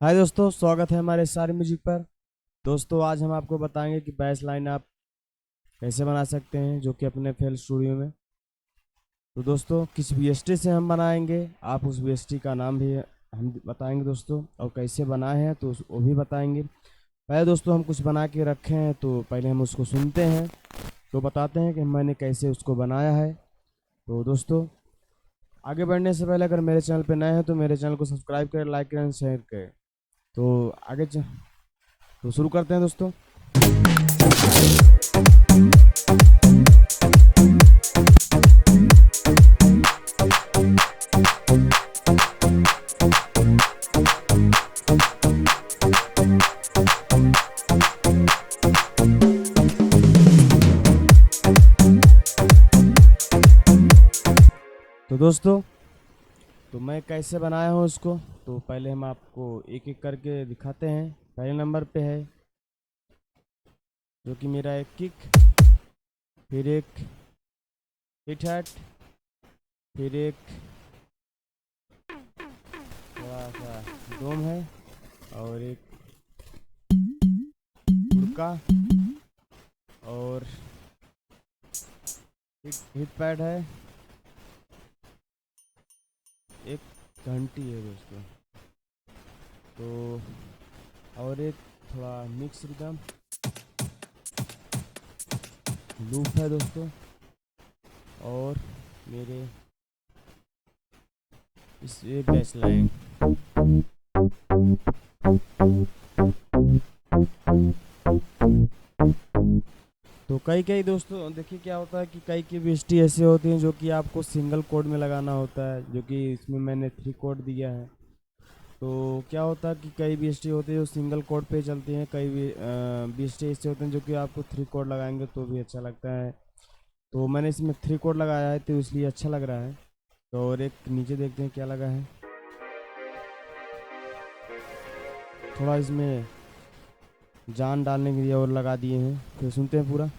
हाय दोस्तों, स्वागत है हमारे सारी म्यूजिक पर। दोस्तों आज हम आपको बताएंगे कि बैस लाइन आप कैसे बना सकते हैं जो कि अपने फेल स्टूडियो में। तो दोस्तों किस वीएसटी से हम बनाएंगे, आप उस वीएसटी का नाम भी हम बताएंगे दोस्तों, और कैसे बनाए हैं तो वो भी बताएंगे। पहले दोस्तों हम कुछ बना के रखे हैं तो पहले हम उसको सुनते हैं तो बताते हैं कि मैंने कैसे उसको बनाया है। तो दोस्तों आगे बढ़ने से पहले अगर मेरे चैनल पर नए हैं तो मेरे चैनल को सब्सक्राइब करें, लाइक करें, शेयर करें। तो तो शुरू करते हैं दोस्तों। तो दोस्तों तो मैं कैसे बनाया हूँ इसको, तो पहले हम आपको एक एक करके दिखाते हैं। पहले नंबर पे है जो कि मेरा एक किक, फिर एक हिट हैट, फिर एक थोड़ा सा डोम है, और एक उड़का, और हिट पैड है, एक घंटी है दोस्तों, तो और एक थोड़ा मिक्स रिदम लूप है दोस्तों, और मेरे इस ये बेस लाइन। तो कई कई दोस्तों देखिए क्या होता है कि कई की वीएसटी ऐसे होती हैं जो कि आपको सिंगल कोड में लगाना होता है, जो कि इसमें मैंने 3 कोड दिया है। तो क्या होता है कि कई वीएसटी होती है जो सिंगल कोड पे चलती हैं, कई वीएसटी ऐसे होते हैं जो कि आपको 3 कोड लगाएंगे तो भी अच्छा लगता है। तो मैंने इसमें 3 कोड लगाया है तो इसलिए अच्छा लग रहा है। तो और एक नीचे देखते हैं क्या लगा है, थोड़ा इसमें जान डालने के लिए और लगा दिए हैं। फिर सुनते हैं पूरा।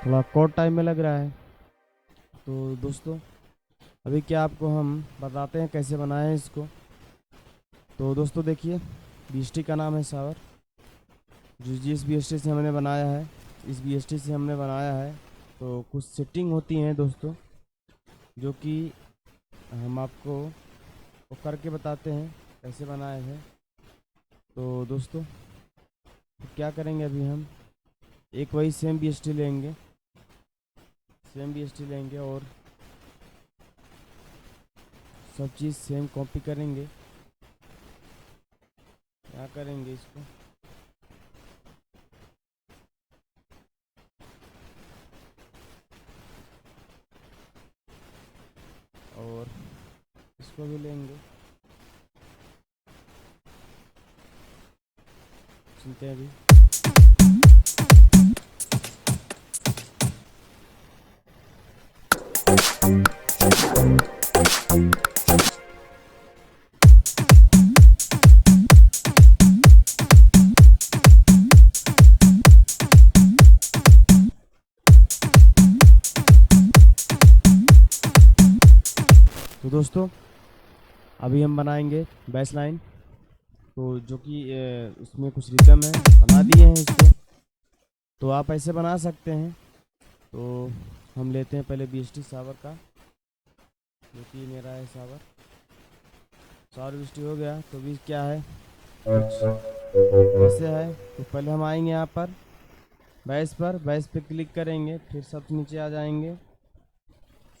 थोड़ा कोड टाइम में लग रहा है। तो दोस्तों अभी क्या आपको हम बताते हैं कैसे बनाए हैं इसको। तो दोस्तों देखिए बीएसटी का नाम है सावर, जो जिस बीएसटी से हमने बनाया है, इस बीएसटी से हमने बनाया है। तो कुछ सेटिंग होती हैं दोस्तों जो कि हम आपको वो करके बताते हैं कैसे बनाए हैं। तो दोस्तों तो क्या करेंगे, अभी हम एक वही सेम बीएसटी लेंगे, और सब चीज़ सेम कॉपी करेंगे। क्या करेंगे इसको, और इसको भी लेंगे, सुनते हैं अभी। तो दोस्तों अभी हम बनाएंगे बैस लाइन, तो जो कि उसमें कुछ रिदम है, बना दिए हैं इसको। तो आप ऐसे बना सकते हैं। तो हम लेते हैं पहले बीएसटी सावर का, जो कि मेरा है सावर बीएसटी हो गया। तो भी क्या है कुछ ऐसे है। तो पहले हम आएंगे यहाँ पर बैस पे क्लिक करेंगे, फिर सबसे नीचे आ जाएंगे।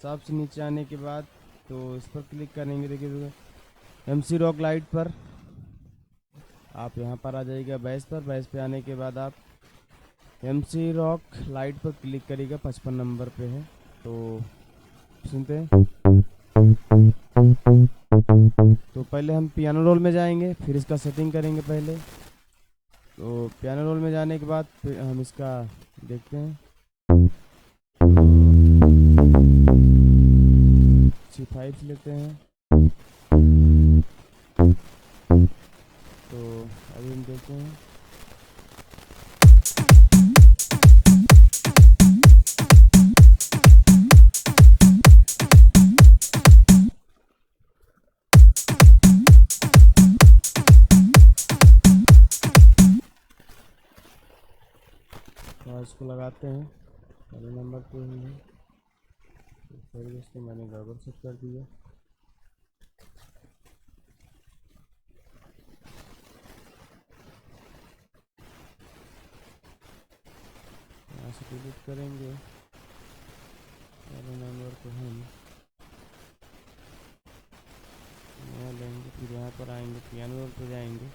सबसे नीचे आने के बाद तो इस पर क्लिक करेंगे, देखिए एमसी रॉक लाइट पर आप यहाँ पर आ जाइएगा। बैस पे आने के बाद आप एमसी रॉक लाइट पर क्लिक करिएगा, 55 नंबर पे है। तो सुनते हैं। तो पहले हम पियानो रोल में जाएंगे, फिर इसका सेटिंग करेंगे पहले। तो पियानो रोल में जाने के बाद फिर हम इसका देखते हैं। C5 लेते हैं। तो अभी हम देखते हैं। इसको लगाते हैं, पहले नंबर पे ही है। तो फिर दोस्तों मैंने गड़बड़ सेट कर दिया। यहाँ से डिलीट करेंगे, पहले नंबर को हम नया लेंगे, फिर यहाँ पर आएंगे, पियानो पे जाएंगे,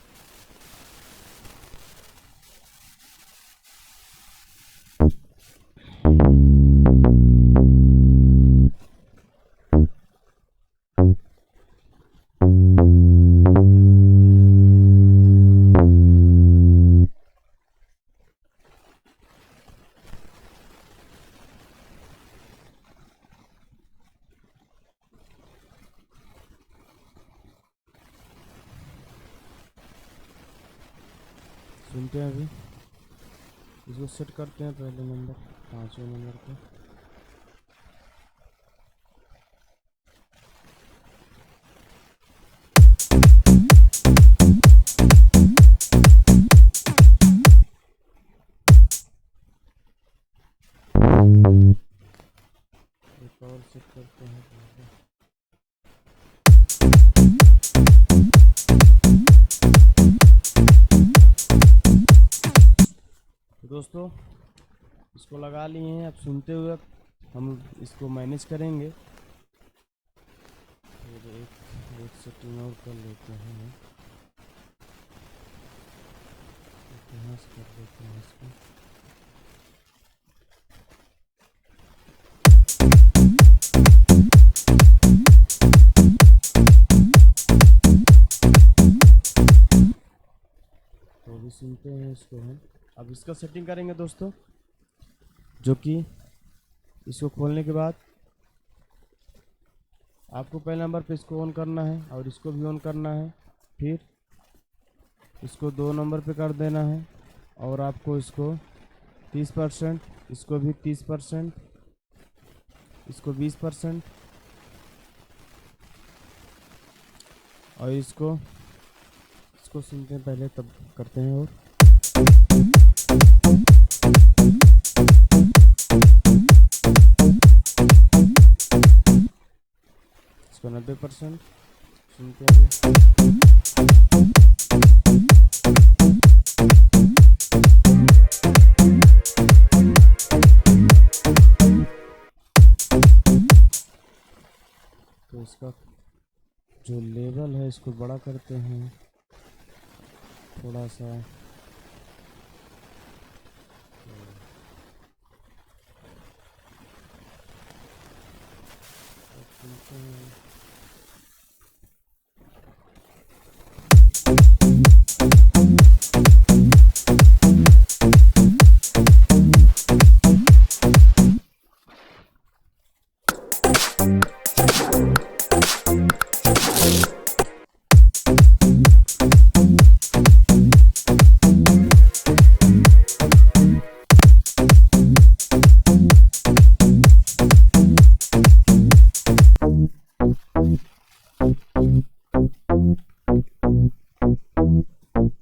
सुनते हैं। अभी इसको सेट करते हैं, पहले नंबर 5वें नंबर पे। एक और सेट करते हैं। तो दोस्तों इसको लगा लिए हैं, अब सुनते हुए हम इसको मैनेज करेंगे। फिर एक सेटिंग और कर लेते हैं, यहाँ से कर लेते हैं इसको। तो भी सुनते हैं इसको हम। अब इसका सेटिंग करेंगे दोस्तों, जो कि इसको खोलने के बाद आपको पहले नंबर पे इसको ऑन करना है और इसको भी ऑन करना है। फिर इसको 2 नंबर पे कर देना है और आपको इसको 30%, इसको भी 30%, इसको 20% और इसको सुनते हैं पहले, तब करते हैं। और इसको 90% सुनते हैं। तो इसका जो लेवल है इसको बड़ा करते हैं थोड़ा सा।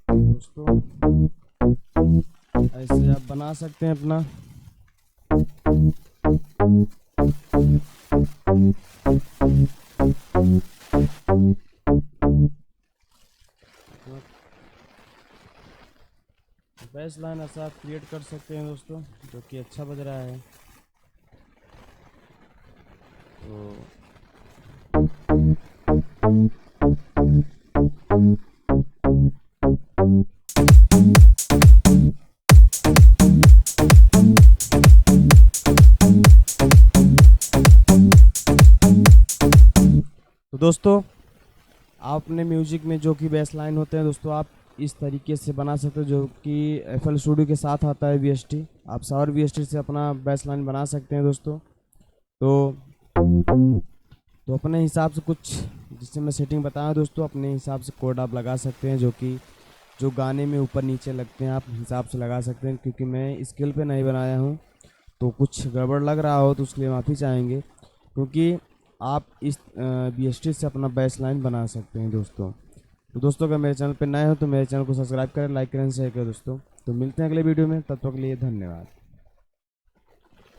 दोस्तों ऐसे आप बना सकते हैं अपना। बेस लाइन ऐसा आप क्रिएट कर सकते हैं दोस्तों, जो कि अच्छा बज रहा है। तो दोस्तों आप अपने म्यूजिक में जो कि बेस लाइन होते हैं दोस्तों, आप इस तरीके से बना सकते हो, जो कि FL स्टूडियो के साथ आता है VST। आप सावर VST से अपना बेस लाइन बना सकते हैं दोस्तों। तो अपने हिसाब से कुछ जिससे मैं सेटिंग बताया दोस्तों, अपने हिसाब से कोड आप लगा सकते हैं, जो कि जो गाने में ऊपर नीचे लगते हैं आप हिसाब से लगा सकते हैं। क्योंकि मैं स्केल पे नहीं बनाया हूँ, तो कुछ गड़बड़ लग रहा हो तो उसके लिए माफ़ी चाहेंगे, क्योंकि आप इस VST से अपना बेस लाइन बना सकते हैं दोस्तों। तो दोस्तों अगर मेरे चैनल पे नए हो तो मेरे चैनल को सब्सक्राइब करें, लाइक करें, शेयर करें दोस्तों। तो मिलते हैं अगले वीडियो में, तब तक के लिए धन्यवाद।